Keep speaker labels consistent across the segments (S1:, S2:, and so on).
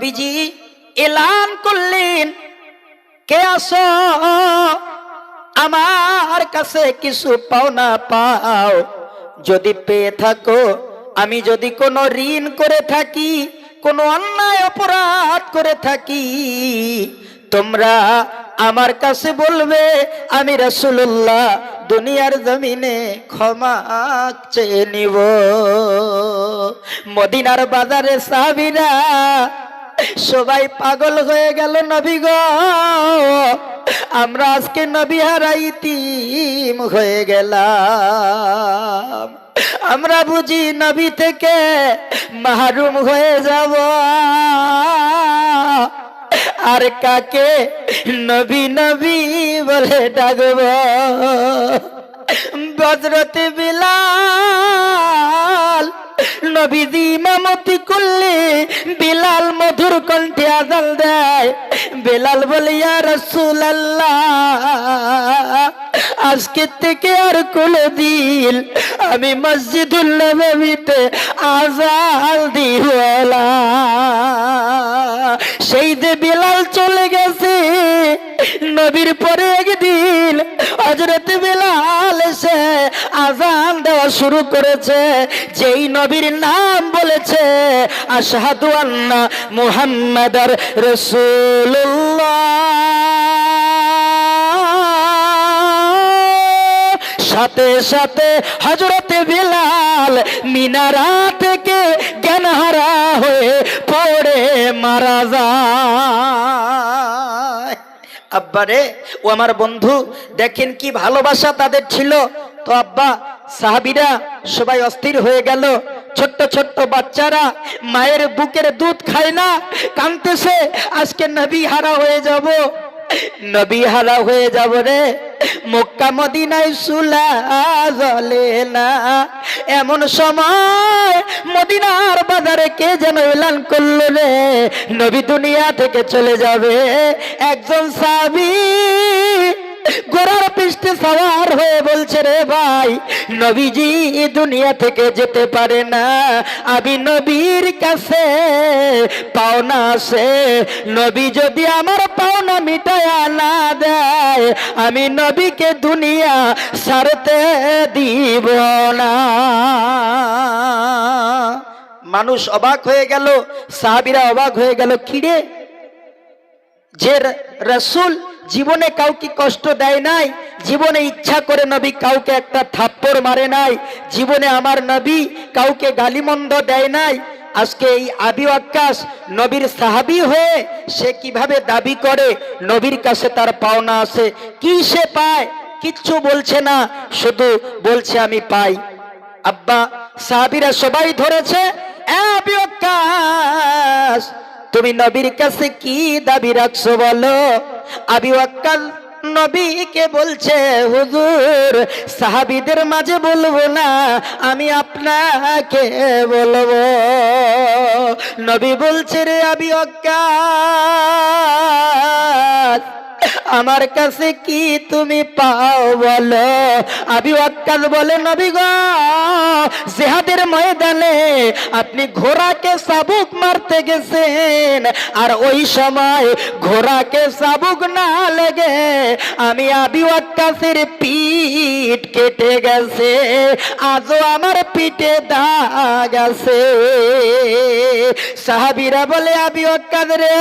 S1: Busy এলান করলেন, কে আসো, আমার কাছে কিছু পাওনা পাও, যদি পেয়ে থাকো, আমি যদি কোনো ঋণ করে থাকি, কোনো অন্যায় অপরাধ করে থাকি, তোমরা আমার কাছে বলবে, আমি রাসূলুল্লাহ দুনিয়ার জমিনে ক্ষমা চেয়ে নিব। মদিনার বাজারে সাহাবীরা সবাই পাগল হয়ে গেল, নবী গো, আমরা আজকে নবী হারা ইতিম হয়ে গেলাম, আমরা বুঝি নবী থেকে মাহরুম হয়ে যাব, আর কাকে নবী নবী বলে ডাকব। হযরতে বিলাল নবীজি ইমামতি করলে বিলাল মধুর কণ্ঠে আযান দেয়। বিলাল বলে, ইয়া রাসূলুল্লাহ, আজকে থেকে আর কোনদিন আমি মসজিদুল নববীতে আযান দিব না। সেই যে বিলাল চলে গেছে, নবীর পরে একদিন হযরত বিলাল এসে আযান দেওয়া শুরু করেছে। যেই নবীর নাম বলেছে, আশহাদু আন্না মুহাম্মাদার রাসূলুল্লাহ, সাথে সাথে হযরতে বিলাল মিনারা থেকে জ্ঞানহারা হয়ে পড়ে মারা যায়। আব্বারে, ও আমার বন্ধু, দেখেন কি ভালোবাসা তাদের ছিল। তো আব্বা, সাহাবীরা সবাই অস্থির হয়ে গেল। ছোট্ট ছোট্ট বাচ্চারা মায়ের বুকের দুধ খায় না, কাঁদতেছে, আজকে নবী হারা হয়ে যাব, নবী হারা হয়ে যাব রে। মক্কা মদিনায় সুলা জ্বলে না, এমন সময় মদিনার বাজারে কে যেন এলান করলো রে, নবী দুনিয়া থেকে চলে যাবে। একজন সাহাবী ঘোড়ার পৃষ্ঠে সওয়ার হয়ে বলছে, রে ভাই, নবীজি দুনিয়া থেকে যেতে পারে না, আমি নবীর কাছে পাওনা আছে, নবী যদি আমার পাওনা মিটায়া না দেয়, আমি নবীকে দুনিয়া ছাড়তে দিব না। মানুষ অবাক হয়ে গেল, সাহাবীরা অবাক হয়ে গেল, কিরে, যে রাসূল জীবনে কাউকে কষ্ট দেয় নাই, জীবনে ইচ্ছা করে নবী কাউকে একটা থাপ্পড় মারে নাই, জীবনে আমার নবী কাউকে গালিমন্দ দেয় নাই, আজকে এই আবি ওয়াক্কাস নবীর সাহাবী হয়ে সে কিভাবে দাবি করে নবীর কাছে তার পাওনা আছে? কি সে পায়? কিচ্ছু বলছে না, শুধু বলছে আমি পাই। আব্বা, সাহাবীরা সবাই ধরেছে, আবি ওয়াক্কাস, তুমি নবীর কাছে কি দাবি রাখছো বলো? আবি ওয়াক্কাস নবীকে বলছে, হুজুর, সাহাবীদের মাঝে বলবো না, আমি আপনাকে বলবো। নবী বলছে, রে আবি ওয়াক্কাস, আমার কাছে কি তুমি পাও বলো? আবি ওয়াক্কাস বলে, নবী গো, জিহাদের ময়দানে আপনি ঘোড়াকে চাবুক মারতে গেছেন, আর ওই সময় ঘোড়াকে চাবুক না লেগে আমি আবি ওয়াক্কাসের পিঠ কেটে গেছে, আজও আমার পিঠে দাগ আছে। সাহাবীরা বলে, আবি ওয়াক্কাস রে,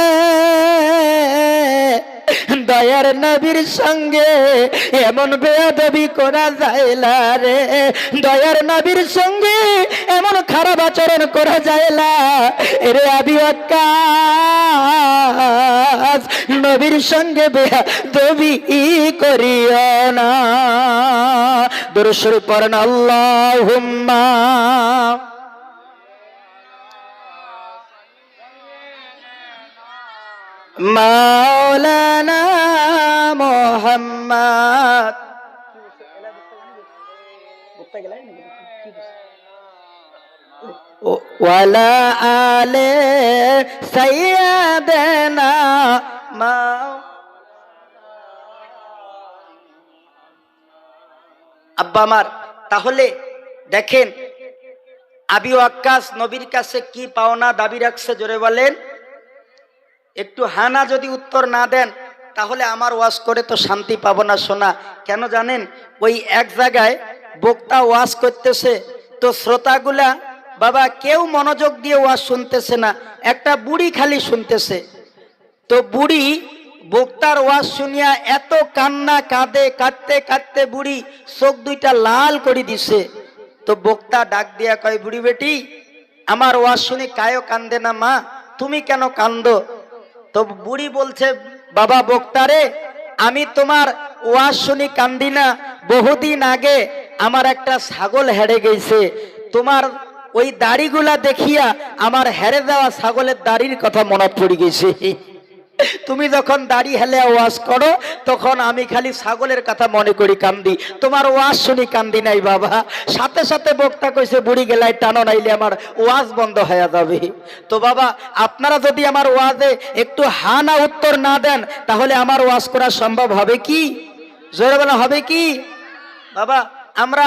S1: দয়ার নবীর সঙ্গে এমন বেয়াদবি করা যায় না রে, দয়ার নবীর সঙ্গে এমন খারাপ আচরণ করা যায় না রে আবি ওয়াক্কাস, নবীর সঙ্গে বেয়াদবি করিও না। দুরূদ শরীফ পড়েন, আল্লাহুম্মা মাওলানা মুহাম্মদ ওয়ালা আলে সাইয়্যিদানা আব্বা আমার, তাহলে দেখেন আবি ওয়াক্কাস নবীর কাছে কি পাওনা দাবি রাখছে, জোরে বলেন। একটু হানা যদি উত্তর না দেন তাহলে আমার ওয়াজ করে তো শান্তি পাবো না শোনা। কেন জানেন? ওই এক জায়গায় বক্তা ওয়াজ করতেছে, তো শ্রোতাগুলা বাবা কেউ মনোযোগ দিয়ে ওয়াজ শুনতেছে না, একটা বুড়ি খালি শুনতেছে। তো বুড়ি বক্তার ওয়াজ শুনিয়া এত কান্না কাঁদে, কাঁদতে কাঁদতে বুড়ি চোখ দুইটা লাল করে দিছে। তো বক্তা ডাক দিয়া কয়, বুড়ি বেটি, আমার ওয়াজ শুনি কায়ও কান্দে না মা, তুমি কেন কান্দো? তো বুড়ি বলছে, বাবা বক্তারে, আমি তোমার ওয়াজ শুনি কান্দি না, বহুদিন আগে আমার একটা ছাগল হেরে গেছে, তোমার ওই দাড়িগুলা দেখিয়া আমার হেরে যাওয়া ছাগলের দাড়ির কথা মনে পড়ে গেছে। তুমি যখন দাড়ি হেলে ওয়াজ করো তখন আমি খালি ছাগলের কথা মনে করি কান্দি, তোমার ওয়াজ শুনি কান্দি নাই বাবা। সাথে সাথে বক্তা কইছে, বুড়ি গেলায় টানো, নাইলে আমার ওয়াজ বন্ধ হয়ে যাবে। তো বাবা আপনারা যদি আমার ওয়াজে একটু হা না উত্তর না দেন তাহলে আমার ওয়াজ করা সম্ভব হবে কি? জোরে বলা হবে কি? বাবা আমরা